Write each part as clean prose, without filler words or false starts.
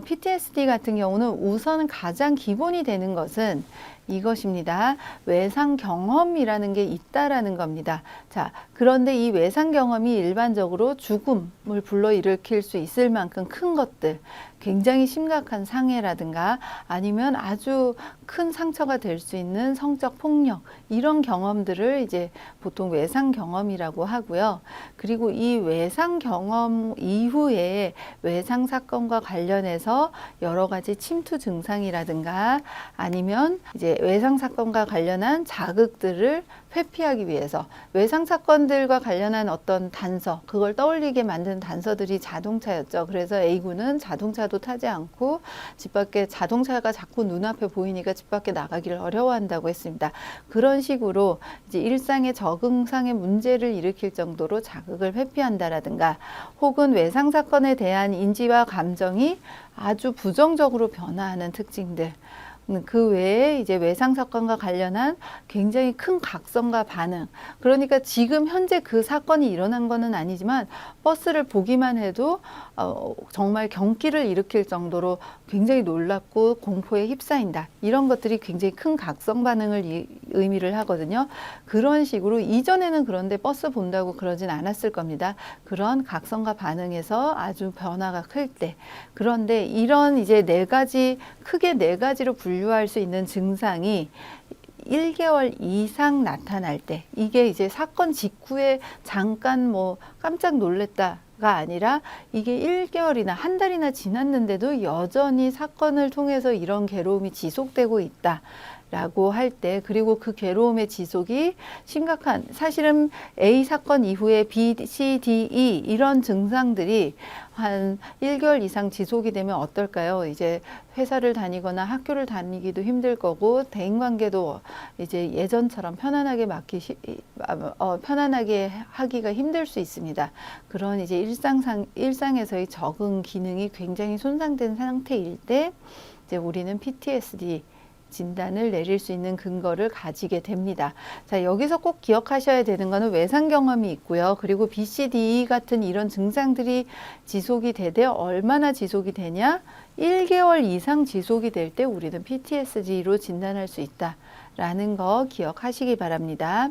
PTSD 같은 경우는 우선 가장 기본이 되는 것은 이것입니다. 외상 경험이라는 게 있다라는 겁니다. 자, 그런데 이 외상 경험이 일반적으로 죽음을 불러일으킬 수 있을 만큼 큰 것들, 굉장히 심각한 상해라든가 아니면 아주 큰 상처가 될 수 있는 성적 폭력, 이런 경험들을 이제 보통 외상 경험이라고 하고요. 그리고 이 외상 경험 이후에 외상 사건과 관련해서 여러 가지 침투 증상이라든가 아니면 이제 외상 사건과 관련한 자극들을 회피하기 위해서 외상 사건들과 관련한 어떤 단서, 그걸 떠올리게 만든 단서들이 자동차였죠. 그래서 A군은 자동차도 타지 않고 집 밖에 자동차가 자꾸 눈앞에 보이니까 집 밖에 나가기를 어려워한다고 했습니다. 그런 식으로 이제 일상의 적응상의 문제를 일으킬 정도로 자극을 회피한다라든가 혹은 외상 사건에 대한 인지와 감정이 아주 부정적으로 변화하는 특징들, 그 외에 이제 외상 사건과 관련한 굉장히 큰 각성과 반응. 그러니까 지금 현재 그 사건이 일어난 거는 아니지만 버스를 보기만 해도 정말 경기를 일으킬 정도로 굉장히 놀랍고 공포에 휩싸인다. 이런 것들이 굉장히 큰 각성 반응을 의미를 하거든요. 그런 식으로 이전에는 그런데 버스 본다고 그러진 않았을 겁니다. 그런 각성과 반응에서 아주 변화가 클 때. 그런데 이런 이제 크게 네 가지로 분류할 수 있는 증상이 1개월 이상 나타날 때, 이게 이제 사건 직후에 잠깐 뭐 깜짝 놀랬다가 아니라 이게 1개월이나 한 달이나 지났는데도 여전히 사건을 통해서 이런 괴로움이 지속되고 있다 라고 할 때, 그리고 그 괴로움의 지속이 심각한, 사실은 A 사건 이후에 B, C, D, E 이런 증상들이 한 1개월 이상 지속이 되면 어떨까요? 이제 회사를 다니거나 학교를 다니기도 힘들 거고 대인관계도 이제 예전처럼 편안하게 편안하게 하기가 힘들 수 있습니다. 그런 이제 일상에서의 적응 기능이 굉장히 손상된 상태일 때 이제 우리는 PTSD 진단을 내릴 수 있는 근거를 가지게 됩니다. 자, 여기서 꼭 기억하셔야 되는 거는 외상 경험이 있고요. 그리고 BCD 같은 이런 증상들이 지속이 되되 얼마나 지속이 되냐? 1개월 이상 지속이 될 때 우리는 PTSD로 진단할 수 있다라는 거 기억하시기 바랍니다.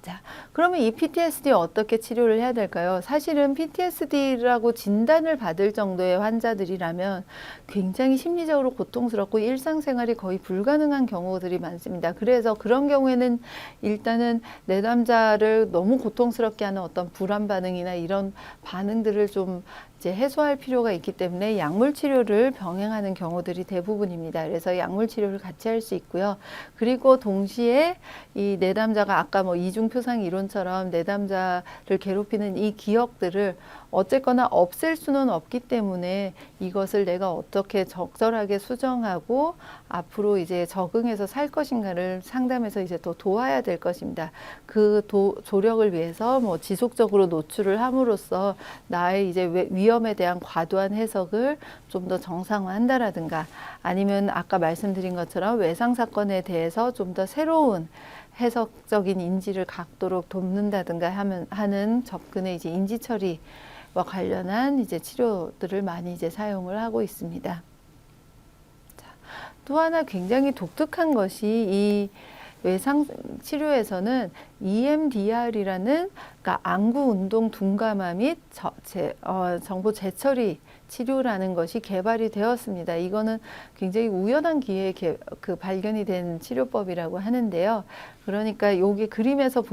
자, 그러면 이 PTSD 어떻게 치료를 해야 될까요? 사실은 PTSD라고 진단을 받을 정도의 환자들이라면 굉장히 심리적으로 고통스럽고 일상생활이 거의 불가능한 경우들이 많습니다. 그래서 그런 경우에는 일단은 내담자를 너무 고통스럽게 하는 어떤 불안 반응이나 이런 반응들을 좀 이제 해소할 필요가 있기 때문에 약물 치료를 병행하는 경우들이 대부분입니다. 그래서 약물 치료를 같이 할 수 있고요. 그리고 동시에 이 내담자가 아까 뭐 이중 표상 이론처럼 내담자를 괴롭히는 이 기억들을 어쨌거나 없앨 수는 없기 때문에 이것을 내가 어떻게 적절하게 수정하고 앞으로 이제 적응해서 살 것인가를 상담해서 이제 또 도와야 될 것입니다. 그 조력을 위해서 뭐 지속적으로 노출을 함으로써 나의 이제 위험에 대한 과도한 해석을 좀 더 정상화한다라든가 아니면 아까 말씀드린 것처럼 외상 사건에 대해서 좀 더 새로운 해석적인 인지를 갖도록 돕는다든가 하는 접근의 이제 인지 처리와 관련한 이제 치료들을 많이 이제 사용을 하고 있습니다. 자, 또 하나 굉장히 독특한 것이 이 외상 치료에서는 EMDR이라는 그러니까 안구 운동 둔감화 및 정보 재처리 치료라는 것이 개발이 되었습니다. 이거는 굉장히 우연한 기회에 발견이 된 치료법이라고 하는데요. 그러니까 여기 그림에서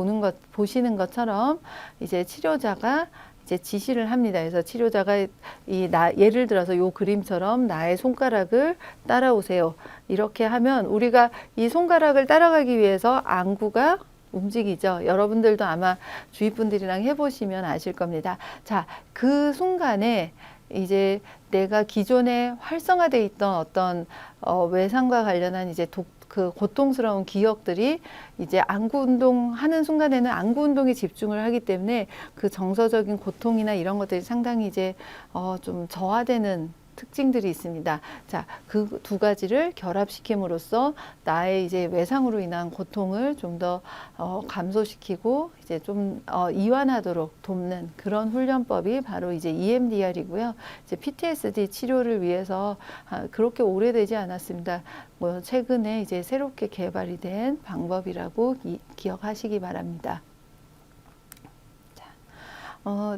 보시는 것처럼 이제 치료자가 이제 지시를 합니다. 그래서 치료자가 예를 들어서 이 그림처럼 나의 손가락을 따라오세요. 이렇게 하면 우리가 이 손가락을 따라가기 위해서 안구가 움직이죠. 여러분들도 아마 주위 분들이랑 해보시면 아실 겁니다. 자, 그 순간에 이제 내가 기존에 활성화되어 있던 어떤 외상과 관련한 이제 그 고통스러운 기억들이 이제 안구 운동하는 순간에는 안구 운동에 집중을 하기 때문에 그 정서적인 고통이나 이런 것들이 상당히 이제 좀 저하되는 특징들이 있습니다. 자, 그 두 가지를 결합시킴으로써 나의 이제 외상으로 인한 고통을 좀 더 감소시키고 이제 좀 이완하도록 돕는 그런 훈련법이 바로 이제 EMDR이고요. 이제 PTSD 치료를 위해서 그렇게 오래되지 않았습니다. 뭐 최근에 이제 새롭게 개발이 된 방법이라고 기억하시기 바랍니다.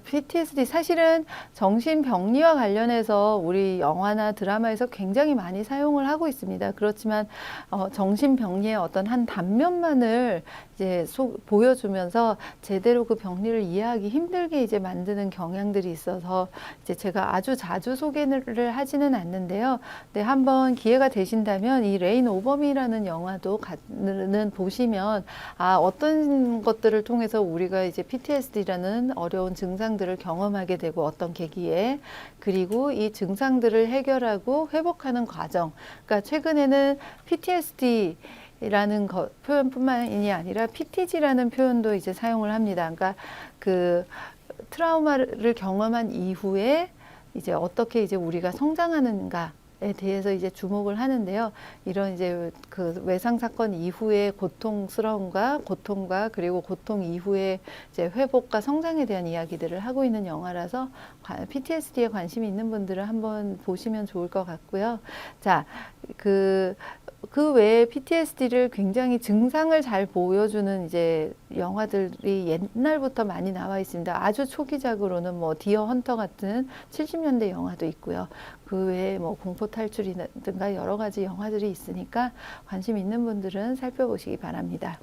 PTSD 사실은 정신병리와 관련해서 우리 영화나 드라마에서 굉장히 많이 사용을 하고 있습니다. 그렇지만 정신병리의 어떤 한 단면만을 이제 보여주면서 제대로 그 병리를 이해하기 힘들게 이제 만드는 경향들이 있어서 이제 제가 아주 자주 소개를 하지는 않는데요. 네, 한번 기회가 되신다면 이 레인 오버미라는 영화도 보시면 어떤 것들을 통해서 우리가 이제 PTSD라는 어려운 증상들을 경험하게 되고 어떤 계기에 그리고 이 증상들을 해결하고 회복하는 과정. 그러니까 최근에는 PTSD 라는 표현뿐만이 아니라 PTG라는 표현도 이제 사용을 합니다. 그러니까 그 트라우마를 경험한 이후에 이제 어떻게 이제 우리가 성장하는가에 대해서 이제 주목을 하는데요. 이런 이제 그 외상 사건 이후의 고통과 그리고 고통 이후의 이제 회복과 성장에 대한 이야기들을 하고 있는 영화라서 PTSD에 관심이 있는 분들은 한번 보시면 좋을 것 같고요. 자, 그 외에 PTSD를 굉장히 증상을 잘 보여주는 이제 영화들이 옛날부터 많이 나와 있습니다. 아주 초기작으로는 뭐 디어 헌터 같은 70년대 영화도 있고요. 그 외에 뭐 공포 탈출이든가 여러 가지 영화들이 있으니까 관심 있는 분들은 살펴보시기 바랍니다.